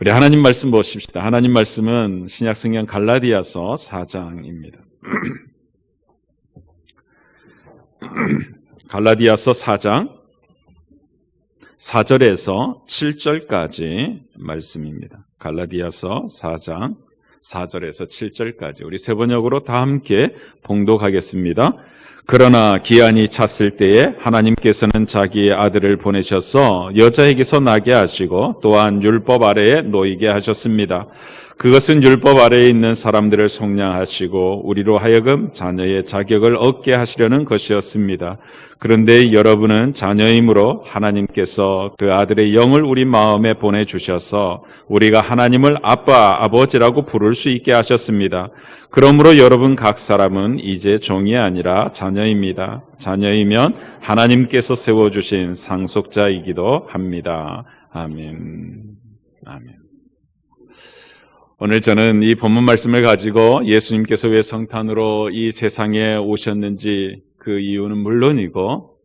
우리 하나님 말씀 보십시다. 하나님 말씀은 신약성경 갈라디아서 4장입니다. 갈라디아서 4장 4절에서 7절까지 말씀입니다. 갈라디아서 4장 4절에서 7절까지 우리 세 번역으로 다 함께 봉독하겠습니다. 그러나 기한이 찼을 때에 하나님께서는 자기의 아들을 보내셔서 여자에게서 나게 하시고 또한 율법 아래에 놓이게 하셨습니다. 그것은 율법 아래에 있는 사람들을 속량하시고 우리로 하여금 자녀의 자격을 얻게 하시려는 것이었습니다. 그런데 여러분은 자녀이므로 하나님께서 그 아들의 영을 우리 마음에 보내주셔서 우리가 하나님을 아빠, 아버지라고 부를 수 있게 하셨습니다. 그러므로 여러분 각 사람은 이제 종이 아니라 자녀입니다. 자녀이면 하나님께서 세워주신 상속자이기도 합니다. 아멘. 아멘. 오늘 저는 이 본문 말씀을 가지고 예수님께서 왜 성탄으로 이 세상에 오셨는지 그 이유는 물론이고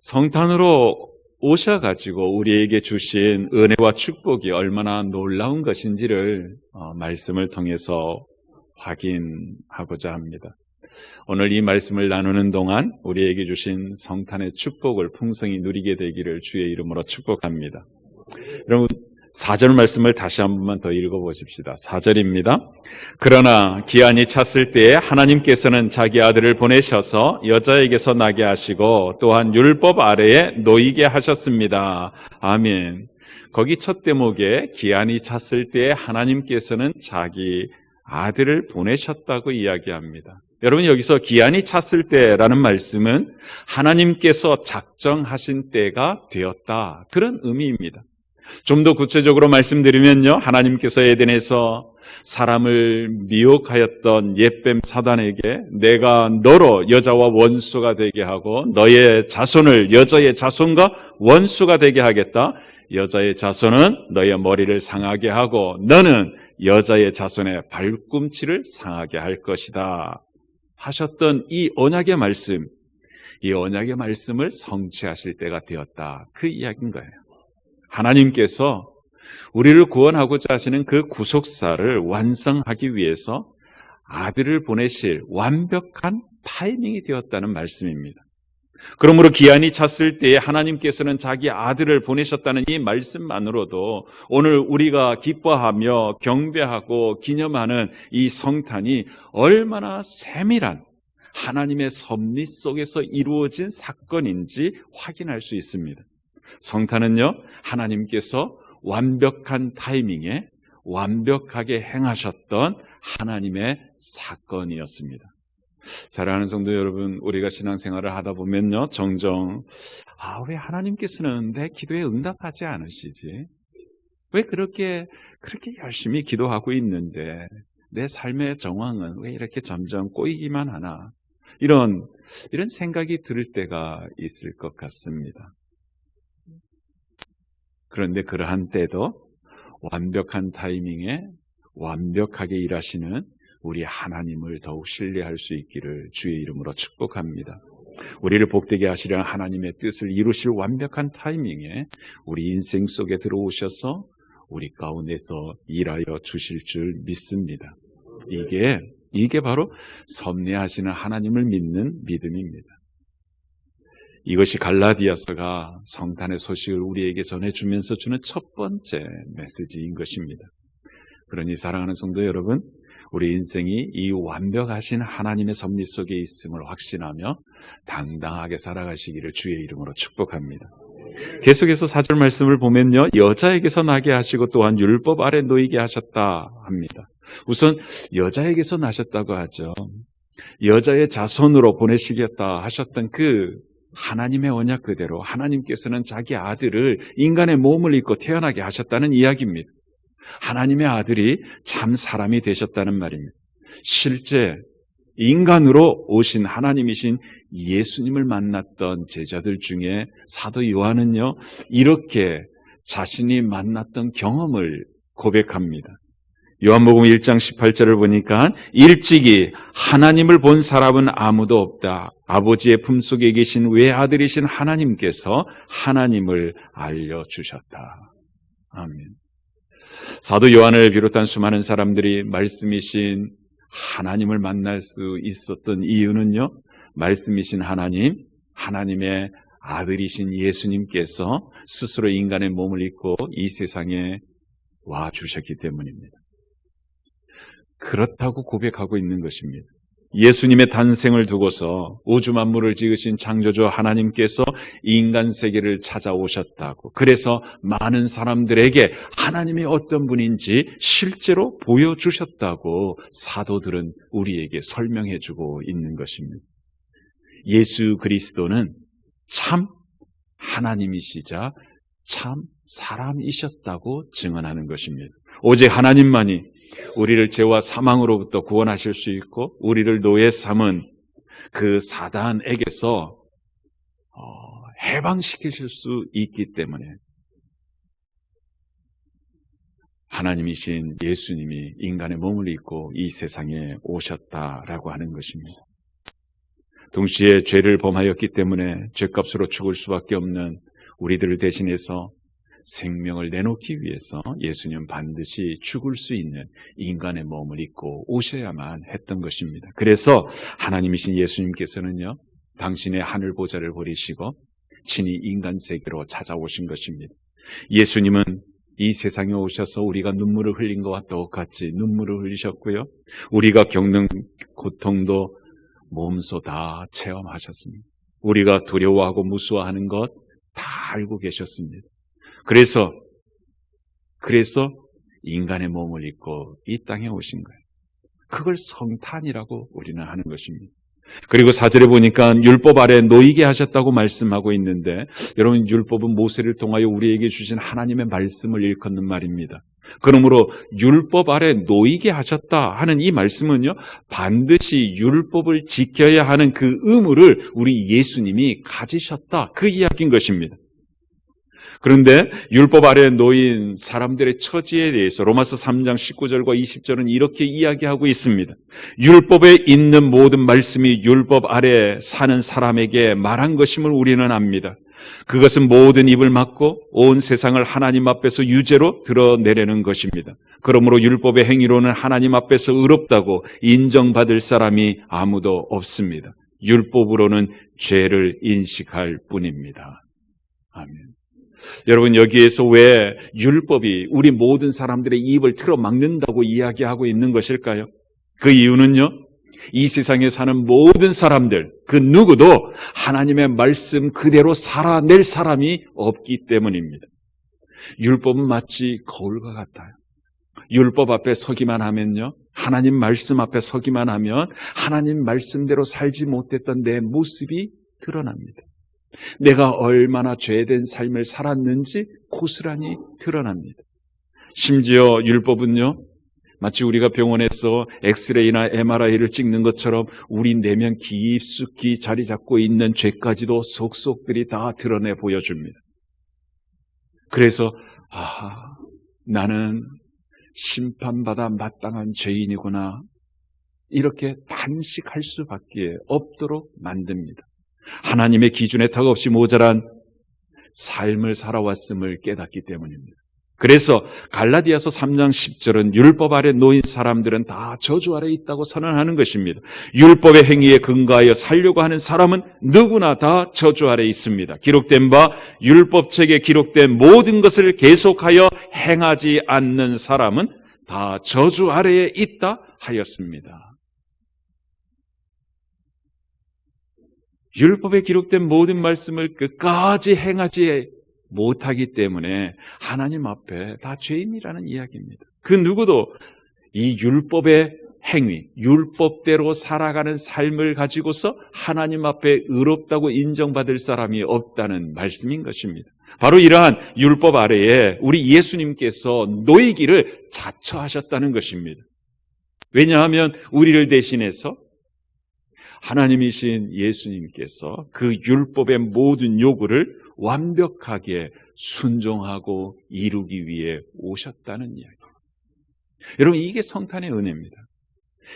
성탄으로 오셔가지고 우리에게 주신 은혜와 축복이 얼마나 놀라운 것인지를 말씀을 통해서 확인하고자 합니다. 오늘 이 말씀을 나누는 동안 우리에게 주신 성탄의 축복을 풍성히 누리게 되기를 주의 이름으로 축복합니다. 여러분 4절 말씀을 다시 한 번만 더 읽어보십시다. 4절입니다. 그러나 기한이 찼을 때에 하나님께서는 자기 아들을 보내셔서 여자에게서 나게 하시고 또한 율법 아래에 놓이게 하셨습니다. 아멘. 거기 첫 대목에 기한이 찼을 때에 하나님께서는 자기 아들을 보내셨다고 이야기합니다. 여러분 여기서 기한이 찼을 때라는 말씀은 하나님께서 작정하신 때가 되었다. 그런 의미입니다. 좀 더 구체적으로 말씀드리면요. 하나님께서 에덴에서 사람을 미혹하였던 옛뱀 사단에게 내가 너로 여자와 원수가 되게 하고 너의 자손을 여자의 자손과 원수가 되게 하겠다. 여자의 자손은 너의 머리를 상하게 하고 너는 여자의 자손의 발꿈치를 상하게 할 것이다. 하셨던 이 언약의 말씀, 이 언약의 말씀을 성취하실 때가 되었다. 그 이야기인 거예요. 하나님께서 우리를 구원하고자 하시는 그 구속사를 완성하기 위해서 아들을 보내실 완벽한 타이밍이 되었다는 말씀입니다. 그러므로 기한이 찼을 때에 하나님께서는 자기 아들을 보내셨다는 이 말씀만으로도 오늘 우리가 기뻐하며 경배하고 기념하는 이 성탄이 얼마나 세밀한 하나님의 섭리 속에서 이루어진 사건인지 확인할 수 있습니다. 성탄은요, 하나님께서 완벽한 타이밍에 완벽하게 행하셨던 하나님의 사건이었습니다. 사랑하는 성도 여러분, 우리가 신앙생활을 하다 보면요, 종종 왜 하나님께서는 내 기도에 응답하지 않으시지? 왜 그렇게 열심히 기도하고 있는데 내 삶의 정황은 왜 이렇게 점점 꼬이기만 하나? 이런 생각이 들 때가 있을 것 같습니다. 그런데 그러한 때도 완벽한 타이밍에 완벽하게 일하시는 우리 하나님을 더욱 신뢰할 수 있기를 주의 이름으로 축복합니다. 우리를 복되게 하시려는 하나님의 뜻을 이루실 완벽한 타이밍에 우리 인생 속에 들어오셔서 우리 가운데서 일하여 주실 줄 믿습니다. 이게 바로 섭리하시는 하나님을 믿는 믿음입니다. 이것이 갈라디아서가 성탄의 소식을 우리에게 전해주면서 주는 첫 번째 메시지인 것입니다. 그러니 사랑하는 성도 여러분, 우리 인생이 이 완벽하신 하나님의 섭리 속에 있음을 확신하며 당당하게 살아가시기를 주의 이름으로 축복합니다. 계속해서 4절 말씀을 보면요, 여자에게서 나게 하시고 또한 율법 아래 놓이게 하셨다 합니다. 우선 여자에게서 나셨다고 하죠. 여자의 자손으로 보내시겠다 하셨던 그 하나님의 언약 그대로 하나님께서는 자기 아들을 인간의 몸을 입고 태어나게 하셨다는 이야기입니다. 하나님의 아들이 참 사람이 되셨다는 말입니다. 실제 인간으로 오신 하나님이신 예수님을 만났던 제자들 중에 사도 요한은요, 이렇게 자신이 만났던 경험을 고백합니다. 요한복음 1장 18절을 보니까 일찍이 하나님을 본 사람은 아무도 없다. 아버지의 품속에 계신 외아들이신 하나님께서 하나님을 알려주셨다. 아멘. 사도 요한을 비롯한 수많은 사람들이 말씀이신 하나님을 만날 수 있었던 이유는요, 말씀이신 하나님, 하나님의 아들이신 예수님께서 스스로 인간의 몸을 입고 이 세상에 와 주셨기 때문입니다. 그렇다고 고백하고 있는 것입니다. 예수님의 단생을 두고서 우주 만물을 지으신 창조주 하나님께서 인간 세계를 찾아오셨다고, 그래서 많은 사람들에게 하나님이 어떤 분인지 실제로 보여주셨다고 사도들은 우리에게 설명해주고 있는 것입니다. 예수 그리스도는 참 하나님이시자 참 사람이셨다고 증언하는 것입니다. 오직 하나님만이 우리를 죄와 사망으로부터 구원하실 수 있고 우리를 노예 삼은 그 사단에게서 해방시키실 수 있기 때문에 하나님이신 예수님이 인간의 몸을 입고 이 세상에 오셨다라고 하는 것입니다. 동시에 죄를 범하였기 때문에 죄값으로 죽을 수밖에 없는 우리들을 대신해서 생명을 내놓기 위해서 예수님은 반드시 죽을 수 있는 인간의 몸을 입고 오셔야만 했던 것입니다. 그래서 하나님이신 예수님께서는요, 당신의 하늘 보좌를 버리시고 친히 인간 세계로 찾아오신 것입니다. 예수님은 이 세상에 오셔서 우리가 눈물을 흘린 것과 똑같이 눈물을 흘리셨고요, 우리가 겪는 고통도 몸소 다 체험하셨습니다. 우리가 두려워하고 무서워하는 것 다 알고 계셨습니다. 그래서 인간의 몸을 입고 이 땅에 오신 거예요. 그걸 성탄이라고 우리는 하는 것입니다. 그리고 4절에 보니까 율법 아래 놓이게 하셨다고 말씀하고 있는데, 여러분, 율법은 모세를 통하여 우리에게 주신 하나님의 말씀을 일컫는 말입니다. 그러므로 율법 아래 놓이게 하셨다 하는 이 말씀은요, 반드시 율법을 지켜야 하는 그 의무를 우리 예수님이 가지셨다, 그 이야기인 것입니다. 그런데 율법 아래 놓인 사람들의 처지에 대해서 로마서 3장 19절과 20절은 이렇게 이야기하고 있습니다. 율법에 있는 모든 말씀이 율법 아래 사는 사람에게 말한 것임을 우리는 압니다. 그것은 모든 입을 막고 온 세상을 하나님 앞에서 유죄로 드러내려는 것입니다. 그러므로 율법의 행위로는 하나님 앞에서 의롭다고 인정받을 사람이 아무도 없습니다. 율법으로는 죄를 인식할 뿐입니다. 아멘. 여러분, 여기에서 왜 율법이 우리 모든 사람들의 입을 틀어막는다고 이야기하고 있는 것일까요? 그 이유는요, 이 세상에 사는 모든 사람들, 그 누구도 하나님의 말씀 그대로 살아낼 사람이 없기 때문입니다. 율법은 마치 거울과 같아요. 율법 앞에 서기만 하면요, 하나님 말씀 앞에 서기만 하면 하나님 말씀대로 살지 못했던 내 모습이 드러납니다. 내가 얼마나 죄된 삶을 살았는지 고스란히 드러납니다. 심지어 율법은요, 마치 우리가 병원에서 엑스레이나 MRI를 찍는 것처럼 우리 내면 깊숙이 자리 잡고 있는 죄까지도 속속들이 다 드러내 보여줍니다. 그래서 나는 심판받아 마땅한 죄인이구나, 이렇게 단식할 수밖에 없도록 만듭니다. 하나님의 기준에 턱없이 모자란 삶을 살아왔음을 깨닫기 때문입니다. 그래서 갈라디아서 3장 10절은 율법 아래 놓인 사람들은 다 저주 아래 있다고 선언하는 것입니다. 율법의 행위에 근거하여 살려고 하는 사람은 누구나 다 저주 아래 있습니다. 기록된 바 율법책에 기록된 모든 것을 계속하여 행하지 않는 사람은 다 저주 아래에 있다 하였습니다. 율법에 기록된 모든 말씀을 끝까지 행하지 못하기 때문에 하나님 앞에 다 죄인이라는 이야기입니다. 그 누구도 이 율법의 행위, 율법대로 살아가는 삶을 가지고서 하나님 앞에 의롭다고 인정받을 사람이 없다는 말씀인 것입니다. 바로 이러한 율법 아래에 우리 예수님께서 놓이기를 자처하셨다는 것입니다. 왜냐하면 우리를 대신해서 하나님이신 예수님께서 그 율법의 모든 요구를 완벽하게 순종하고 이루기 위해 오셨다는 이야기. 여러분, 이게 성탄의 은혜입니다.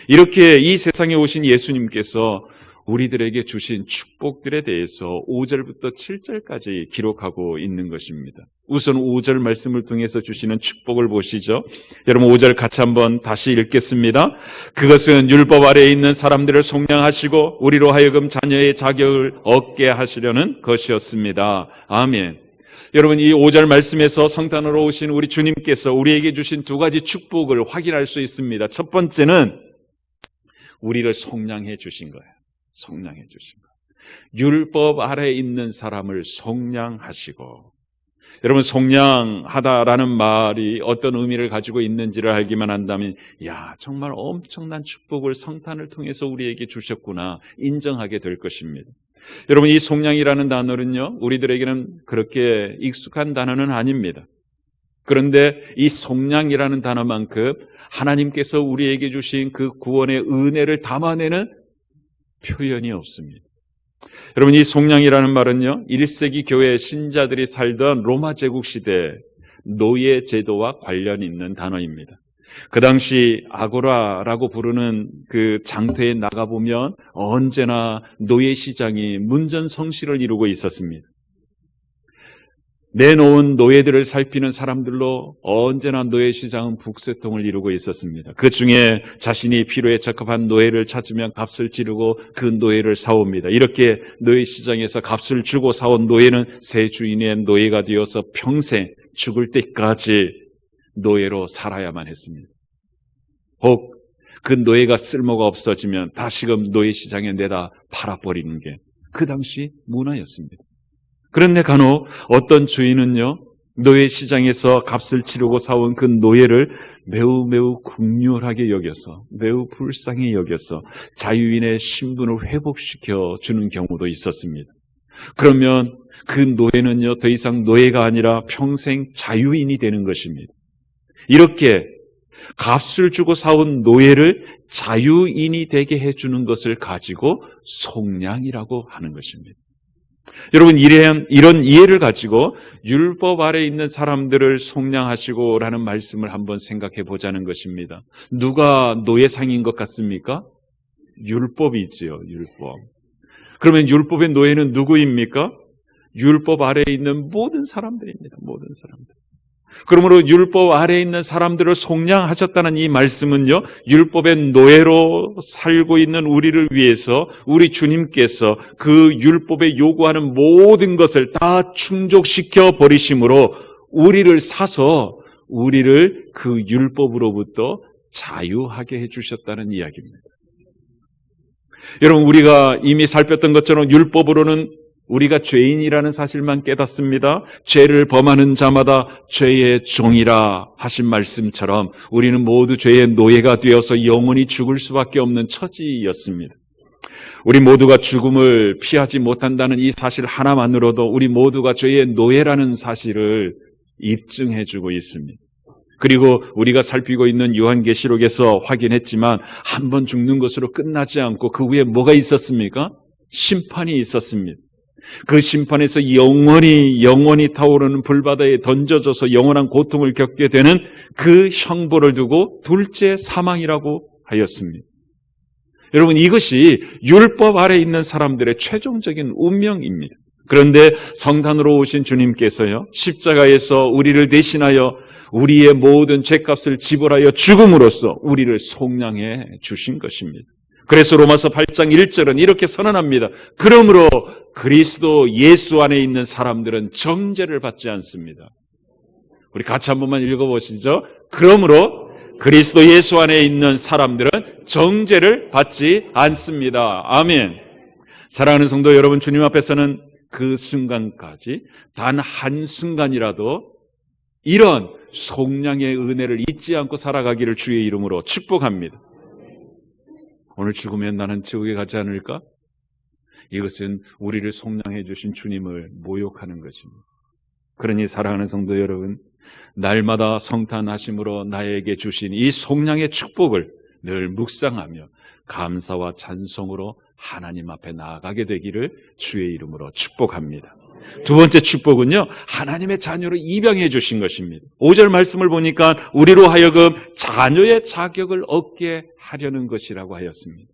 이렇게 이 세상에 오신 예수님께서 우리들에게 주신 축복들에 대해서 5절부터 7절까지 기록하고 있는 것입니다. 우선 5절 말씀을 통해서 주시는 축복을 보시죠. 여러분 5절 같이 한번 다시 읽겠습니다. 그것은 율법 아래에 있는 사람들을 속량하시고 우리로 하여금 자녀의 자격을 얻게 하시려는 것이었습니다. 아멘. 여러분 이 5절 말씀에서 성탄으로 오신 우리 주님께서 우리에게 주신 두 가지 축복을 확인할 수 있습니다. 첫 번째는 우리를 속량해 주신 거예요. 속량해 주신 거예요. 율법 아래에 있는 사람을 속량하시고, 여러분 속량하다라는 말이 어떤 의미를 가지고 있는지를 알기만 한다면 정말 엄청난 축복을 성탄을 통해서 우리에게 주셨구나 인정하게 될 것입니다. 여러분 이 속량이라는 단어는요 우리들에게는 그렇게 익숙한 단어는 아닙니다. 그런데 이 속량이라는 단어만큼 하나님께서 우리에게 주신 그 구원의 은혜를 담아내는 표현이 없습니다. 여러분 이 속량이라는 말은요 1세기 교회 신자들이 살던 로마 제국 시대 노예 제도와 관련 있는 단어입니다. 그 당시 아고라라고 부르는 그 장터에 나가보면 언제나 노예 시장이 문전성시를 이루고 있었습니다. 내놓은 노예들을 살피는 사람들로 언제나 노예 시장은 북새통을 이루고 있었습니다. 그 중에 자신이 필요에 적합한 노예를 찾으면 값을 지르고 그 노예를 사옵니다. 이렇게 노예 시장에서 값을 주고 사온 노예는 새 주인의 노예가 되어서 평생 죽을 때까지 노예로 살아야만 했습니다. 혹 그 노예가 쓸모가 없어지면 다시금 노예 시장에 내다 팔아버리는 게 그 당시 문화였습니다. 그런데 간혹 어떤 주인은요 노예 시장에서 값을 치르고 사온 그 노예를 매우 긍휼하게 여겨서, 매우 불쌍히 여겨서 자유인의 신분을 회복시켜 주는 경우도 있었습니다. 그러면 그 노예는요 더 이상 노예가 아니라 평생 자유인이 되는 것입니다. 이렇게 값을 주고 사온 노예를 자유인이 되게 해주는 것을 가지고 속량이라고 하는 것입니다. 여러분 이런 이해를 가지고 율법 아래에 있는 사람들을 속량하시고 라는 말씀을 한번 생각해 보자는 것입니다. 누가 노예상인 것 같습니까? 율법이지요. 율법. 그러면 율법의 노예는 누구입니까? 율법 아래에 있는 모든 사람들입니다. 모든 사람들. 그러므로 율법 아래에 있는 사람들을 속량하셨다는 이 말씀은요 율법의 노예로 살고 있는 우리를 위해서 우리 주님께서 그 율법에 요구하는 모든 것을 다 충족시켜 버리심으로 우리를 사서 우리를 그 율법으로부터 자유하게 해주셨다는 이야기입니다. 여러분 우리가 이미 살폈던 것처럼 율법으로는 우리가 죄인이라는 사실만 깨닫습니다. 죄를 범하는 자마다 죄의 종이라 하신 말씀처럼 우리는 모두 죄의 노예가 되어서 영원히 죽을 수밖에 없는 처지였습니다. 우리 모두가 죽음을 피하지 못한다는 이 사실 하나만으로도 우리 모두가 죄의 노예라는 사실을 입증해주고 있습니다. 그리고 우리가 살피고 있는 요한계시록에서 확인했지만 한 번 죽는 것으로 끝나지 않고 그 후에 뭐가 있었습니까? 심판이 있었습니다. 그 심판에서 영원히 타오르는 불바다에 던져져서 영원한 고통을 겪게 되는 그 형벌을 두고 둘째 사망이라고 하였습니다. 여러분 이것이 율법 아래에 있는 사람들의 최종적인 운명입니다. 그런데 성탄으로 오신 주님께서요 십자가에서 우리를 대신하여 우리의 모든 죄값을 지불하여 죽음으로써 우리를 속량해 주신 것입니다. 그래서 로마서 8장 1절은 이렇게 선언합니다. 그러므로 그리스도 예수 안에 있는 사람들은 정죄를 받지 않습니다. 우리 같이 한 번만 읽어보시죠. 그러므로 그리스도 예수 안에 있는 사람들은 정죄를 받지 않습니다. 아멘. 사랑하는 성도 여러분, 주님 앞에서는 그 순간까지 단 한순간이라도 이런 속량의 은혜를 잊지 않고 살아가기를 주의 이름으로 축복합니다. 오늘 죽으면 나는 지옥에 가지 않을까? 이것은 우리를 속량해 주신 주님을 모욕하는 것입니다. 그러니 사랑하는 성도 여러분, 날마다 성탄하심으로 나에게 주신 이 속량의 축복을 늘 묵상하며 감사와 찬송으로 하나님 앞에 나아가게 되기를 주의 이름으로 축복합니다. 두 번째 축복은요, 하나님의 자녀로 입양해 주신 것입니다. 5절 말씀을 보니까 우리로 하여금 자녀의 자격을 얻게 하려는 것이라고 하였습니다.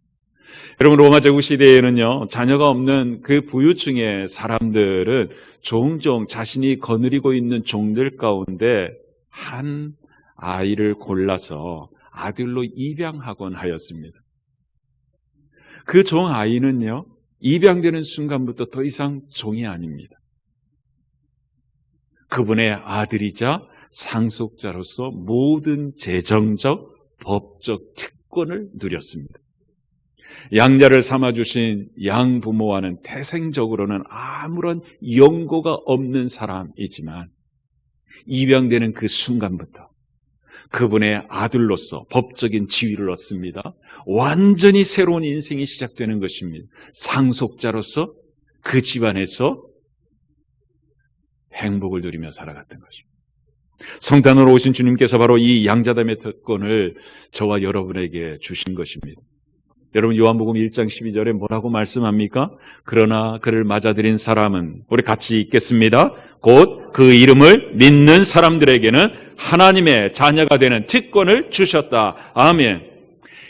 여러분, 로마 제국 시대에는요, 자녀가 없는 그 부유층의 사람들은 종종 자신이 거느리고 있는 종들 가운데 한 아이를 골라서 아들로 입양하곤 하였습니다. 그 종 아이는요, 입양되는 순간부터 더 이상 종이 아닙니다. 그분의 아들이자 상속자로서 모든 재정적, 법적 특권을 누렸습니다. 양자를 삼아주신 양부모와는 태생적으로는 아무런 연고가 없는 사람이지만 입양되는 그 순간부터 그분의 아들로서 법적인 지위를 얻습니다. 완전히 새로운 인생이 시작되는 것입니다. 상속자로서 그 집안에서 행복을 누리며 살아갔던 것입니다. 성탄으로 오신 주님께서 바로 이 양자담의 특권을 저와 여러분에게 주신 것입니다. 여러분, 요한복음 1장 12절에 뭐라고 말씀합니까? 그러나 그를 맞아들인 사람은, 우리 같이 읽겠습니다. 곧 그 이름을 믿는 사람들에게는 하나님의 자녀가 되는 특권을 주셨다. 아멘.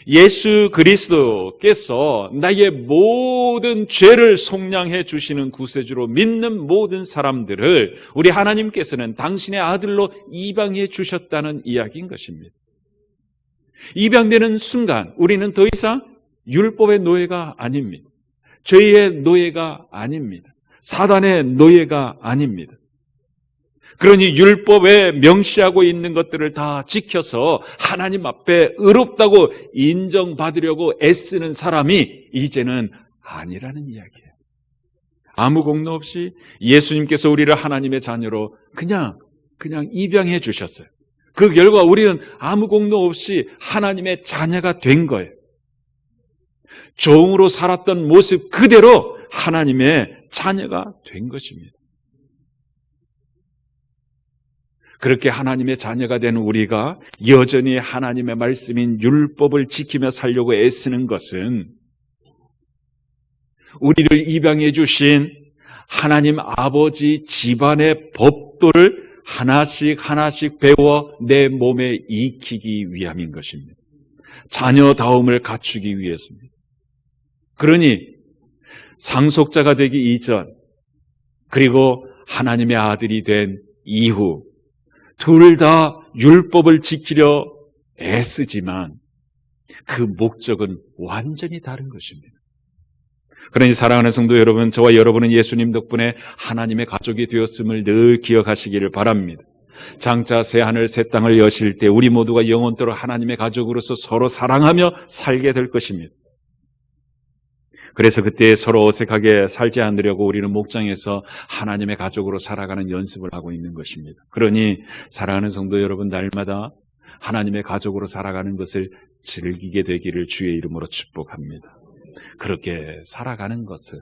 예수 그리스도께서 나의 모든 죄를 속량해 주시는 구세주로 믿는 모든 사람들을 우리 하나님께서는 당신의 아들로 입양해 주셨다는 이야기인 것입니다. 입양되는 순간 우리는 더 이상 율법의 노예가 아닙니다. 죄의 노예가 아닙니다. 사단의 노예가 아닙니다. 그러니 율법에 명시하고 있는 것들을 다 지켜서 하나님 앞에 의롭다고 인정받으려고 애쓰는 사람이 이제는 아니라는 이야기예요. 아무 공로 없이 예수님께서 우리를 하나님의 자녀로 그냥 입양해 주셨어요. 그 결과 우리는 아무 공로 없이 하나님의 자녀가 된 거예요. 종으로 살았던 모습 그대로 하나님의 자녀가 된 것입니다. 그렇게 하나님의 자녀가 된 우리가 여전히 하나님의 말씀인 율법을 지키며 살려고 애쓰는 것은 우리를 입양해 주신 하나님 아버지 집안의 법도를 하나씩 배워 내 몸에 익히기 위함인 것입니다. 자녀다움을 갖추기 위해서입니다. 그러니 상속자가 되기 이전 그리고 하나님의 아들이 된 이후 둘 다 율법을 지키려 애쓰지만 그 목적은 완전히 다른 것입니다. 그러니 사랑하는 성도 여러분, 저와 여러분은 예수님 덕분에 하나님의 가족이 되었음을 늘 기억하시기를 바랍니다. 장차 새하늘 새 땅을 여실 때 우리 모두가 영원토록 하나님의 가족으로서 서로 사랑하며 살게 될 것입니다. 그래서 그때 서로 어색하게 살지 않으려고 우리는 목장에서 하나님의 가족으로 살아가는 연습을 하고 있는 것입니다. 그러니 사랑하는 성도 여러분, 날마다 하나님의 가족으로 살아가는 것을 즐기게 되기를 주의 이름으로 축복합니다. 그렇게 살아가는 것을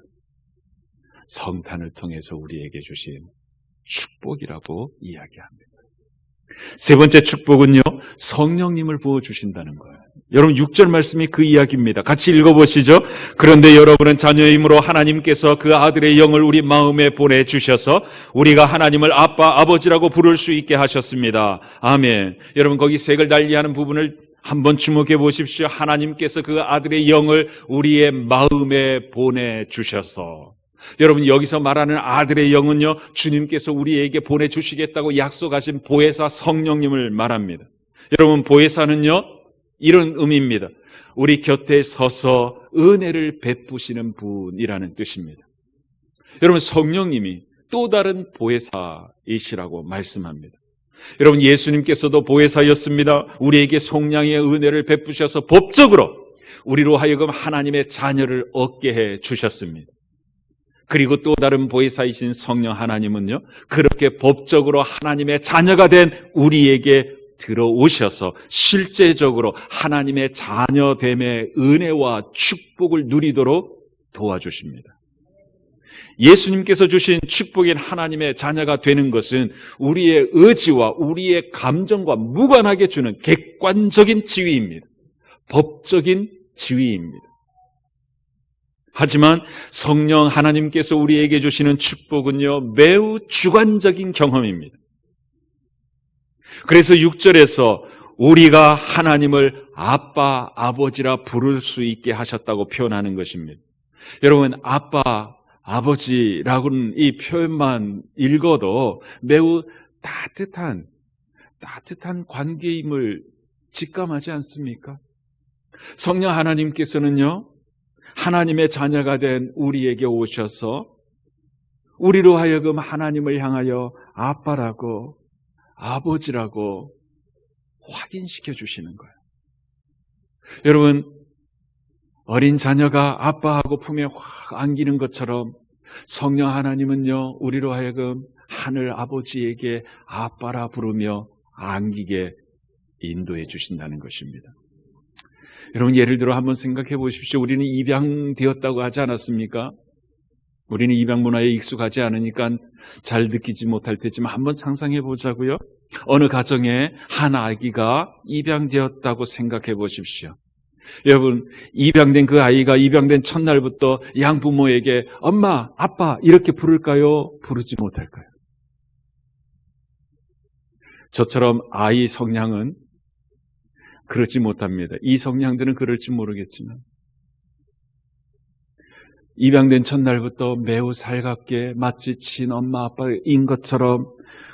성탄을 통해서 우리에게 주신 축복이라고 이야기합니다. 세 번째 축복은요, 성령님을 부어주신다는 거예요. 여러분 6절 말씀이 그 이야기입니다. 같이 읽어보시죠. 그런데 여러분은 자녀이므로 하나님께서 그 아들의 영을 우리 마음에 보내주셔서 우리가 하나님을 아빠, 아버지라고 부를 수 있게 하셨습니다. 아멘. 여러분 거기 색을 달리하는 부분을 한번 주목해 보십시오. 하나님께서 그 아들의 영을 우리의 마음에 보내주셔서, 여러분 여기서 말하는 아들의 영은요, 주님께서 우리에게 보내주시겠다고 약속하신 보혜사 성령님을 말합니다. 여러분 보혜사는요 이런 의미입니다. 우리 곁에 서서 은혜를 베푸시는 분이라는 뜻입니다. 여러분 성령님이 또 다른 보혜사이시라고 말씀합니다. 여러분 예수님께서도 보혜사였습니다. 우리에게 속량의 은혜를 베푸셔서 법적으로 우리로 하여금 하나님의 자녀를 얻게 해 주셨습니다. 그리고 또 다른 보혜사이신 성령 하나님은요, 그렇게 법적으로 하나님의 자녀가 된 우리에게 들어오셔서 실제적으로 하나님의 자녀됨의 은혜와 축복을 누리도록 도와주십니다. 예수님께서 주신 축복인 하나님의 자녀가 되는 것은 우리의 의지와 우리의 감정과 무관하게 주는 객관적인 지위입니다. 법적인 지위입니다. 하지만 성령 하나님께서 우리에게 주시는 축복은요, 매우 주관적인 경험입니다. 그래서 6절에서 우리가 하나님을 아빠, 아버지라 부를 수 있게 하셨다고 표현하는 것입니다. 여러분, 아빠, 아버지라고는 이 표현만 읽어도 매우 따뜻한 관계임을 직감하지 않습니까? 성령 하나님께서는요, 하나님의 자녀가 된 우리에게 오셔서 우리로 하여금 하나님을 향하여 아빠라고, 아버지라고 확인시켜 주시는 거예요. 여러분, 어린 자녀가 아빠하고 품에 확 안기는 것처럼 성령 하나님은요, 우리로 하여금 하늘 아버지에게 아빠라 부르며 안기게 인도해 주신다는 것입니다. 여러분, 예를 들어 한번 생각해 보십시오. 우리는 입양되었다고 하지 않았습니까? 우리는 입양 문화에 익숙하지 않으니까 잘 느끼지 못할 테지만 한번 상상해 보자고요. 어느 가정에 한 아기가 입양되었다고 생각해 보십시오. 여러분, 입양된 그 아이가 입양된 첫날부터 양부모에게 엄마, 아빠 이렇게 부를까요? 부르지 못할까요? 저처럼 아이 성향은 그렇지 못합니다. 이 성향들은 그럴지 모르겠지만 입양된 첫날부터 매우 살갑게 마치 친엄마 아빠인 것처럼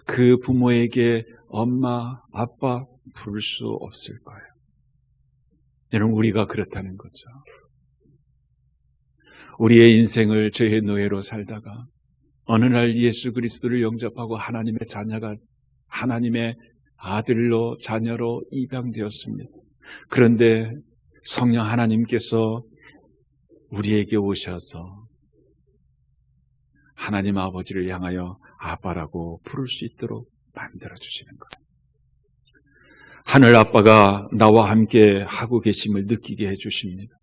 그 부모에게 엄마, 아빠 부를 수 없을 거예요. 여러분, 우리가 그렇다는 거죠. 우리의 인생을 죄의 노예로 살다가 어느 날 예수 그리스도를 영접하고 하나님의 자녀가, 하나님의 아들로 자녀로 입양되었습니다. 그런데 성령 하나님께서 우리에게 오셔서 하나님 아버지를 향하여 아빠라고 부를 수 있도록 만들어주시는 거예요. 하늘 아빠가 나와 함께 하고 계심을 느끼게 해주십니다.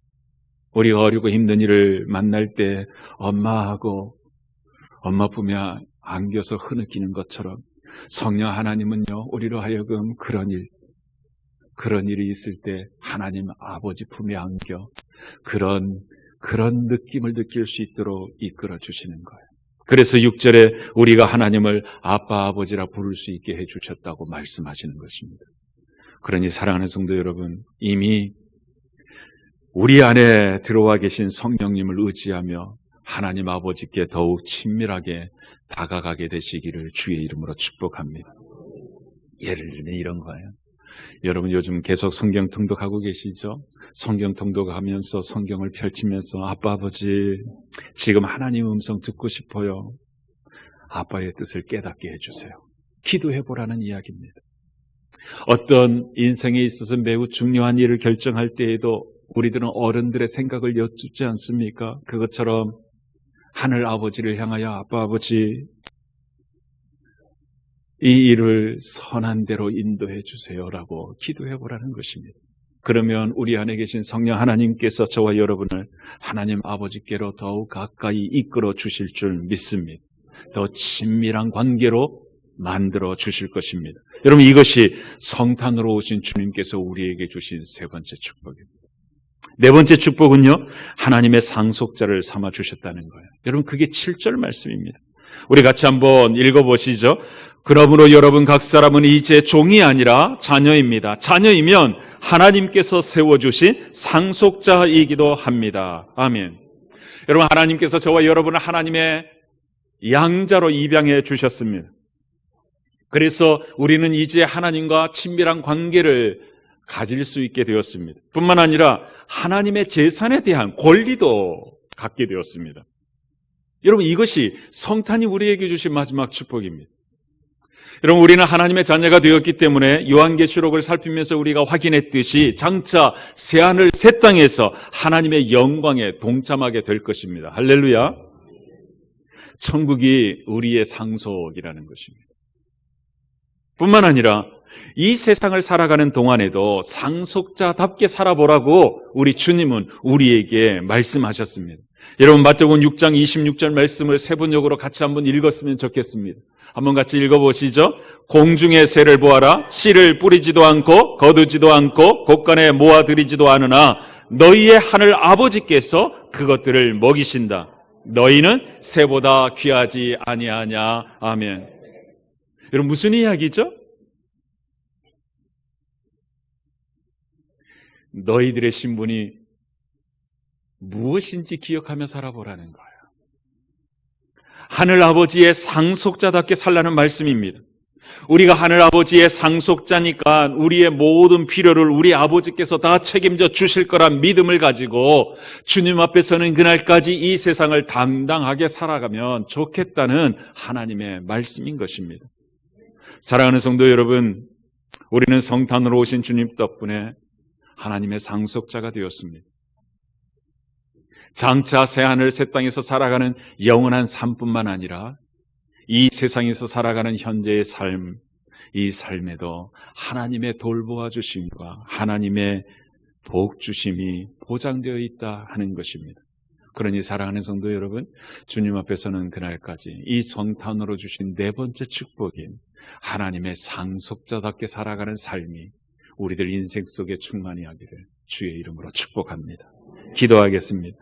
우리가 어렵고 힘든 일을 만날 때 엄마하고 엄마 품에 안겨서 흐느끼는 것처럼 성령 하나님은요, 우리로 하여금 그런 일이 있을 때 하나님 아버지 품에 안겨 그런 느낌을 느낄 수 있도록 이끌어 주시는 거예요. 그래서 6절에 우리가 하나님을 아빠, 아버지라 부를 수 있게 해주셨다고 말씀하시는 것입니다. 그러니 사랑하는 성도 여러분, 이미 우리 안에 들어와 계신 성령님을 의지하며 하나님 아버지께 더욱 친밀하게 다가가게 되시기를 주의 이름으로 축복합니다. 예를 들면 이런 거예요. 여러분, 요즘 계속 성경 통독하고 계시죠? 성경 통독하면서 성경을 펼치면서 아빠, 아버지 지금 하나님 음성 듣고 싶어요. 아빠의 뜻을 깨닫게 해주세요. 기도해보라는 이야기입니다. 어떤 인생에 있어서 매우 중요한 일을 결정할 때에도 우리들은 어른들의 생각을 여쭙지 않습니까? 그것처럼 하늘 아버지를 향하여 아빠, 아버지 이 일을 선한 대로 인도해 주세요라고 기도해보라는 것입니다. 그러면 우리 안에 계신 성령 하나님께서 저와 여러분을 하나님 아버지께로 더욱 가까이 이끌어 주실 줄 믿습니다. 더 친밀한 관계로 만들어 주실 것입니다. 여러분, 이것이 성탄으로 오신 주님께서 우리에게 주신 세 번째 축복입니다. 네 번째 축복은요, 하나님의 상속자를 삼아 주셨다는 거예요. 여러분, 그게 7절 말씀입니다. 우리 같이 한번 읽어보시죠. 그러므로 여러분 각 사람은 이제 종이 아니라 자녀입니다. 자녀이면 하나님께서 세워주신 상속자이기도 합니다. 아멘. 여러분, 하나님께서 저와 여러분을 하나님의 양자로 입양해 주셨습니다. 그래서 우리는 이제 하나님과 친밀한 관계를 가질 수 있게 되었습니다. 뿐만 아니라 하나님의 재산에 대한 권리도 갖게 되었습니다. 여러분, 이것이 성탄이 우리에게 주신 마지막 축복입니다. 여러분, 우리는 하나님의 자녀가 되었기 때문에 요한계시록을 살피면서 우리가 확인했듯이 장차 새하늘 새 땅에서 하나님의 영광에 동참하게 될 것입니다. 할렐루야. 천국이 우리의 상속이라는 것입니다. 뿐만 아니라 이 세상을 살아가는 동안에도 상속자답게 살아보라고 우리 주님은 우리에게 말씀하셨습니다. 여러분, 마태복음 6장 26절 말씀을 세번역으로 같이 한번 읽었으면 좋겠습니다. 한번 같이 읽어보시죠. 공중의 새를 보아라. 씨를 뿌리지도 않고 거두지도 않고 곳간에 모아들이지도 않으나 너희의 하늘 아버지께서 그것들을 먹이신다. 너희는 새보다 귀하지 아니하냐. 아멘. 여러분, 무슨 이야기죠? 너희들의 신분이 무엇인지 기억하며 살아보라는 거예요. 하늘 아버지의 상속자답게 살라는 말씀입니다. 우리가 하늘 아버지의 상속자니까 우리의 모든 필요를 우리 아버지께서 다 책임져 주실 거란 믿음을 가지고 주님 앞에서는 그날까지 이 세상을 당당하게 살아가면 좋겠다는 하나님의 말씀인 것입니다. 사랑하는 성도 여러분, 우리는 성탄으로 오신 주님 덕분에 하나님의 상속자가 되었습니다. 장차 새하늘 새 땅에서 살아가는 영원한 삶뿐만 아니라 이 세상에서 살아가는 현재의 삶, 이 삶에도 하나님의 돌보아 주심과 하나님의 복 주심이 보장되어 있다 하는 것입니다. 그러니 사랑하는 성도 여러분, 주님 앞에서는 그날까지 이 성탄으로 주신 네 번째 축복인 하나님의 상속자답게 살아가는 삶이 우리들 인생 속에 충만히 하기를 주의 이름으로 축복합니다. 기도하겠습니다.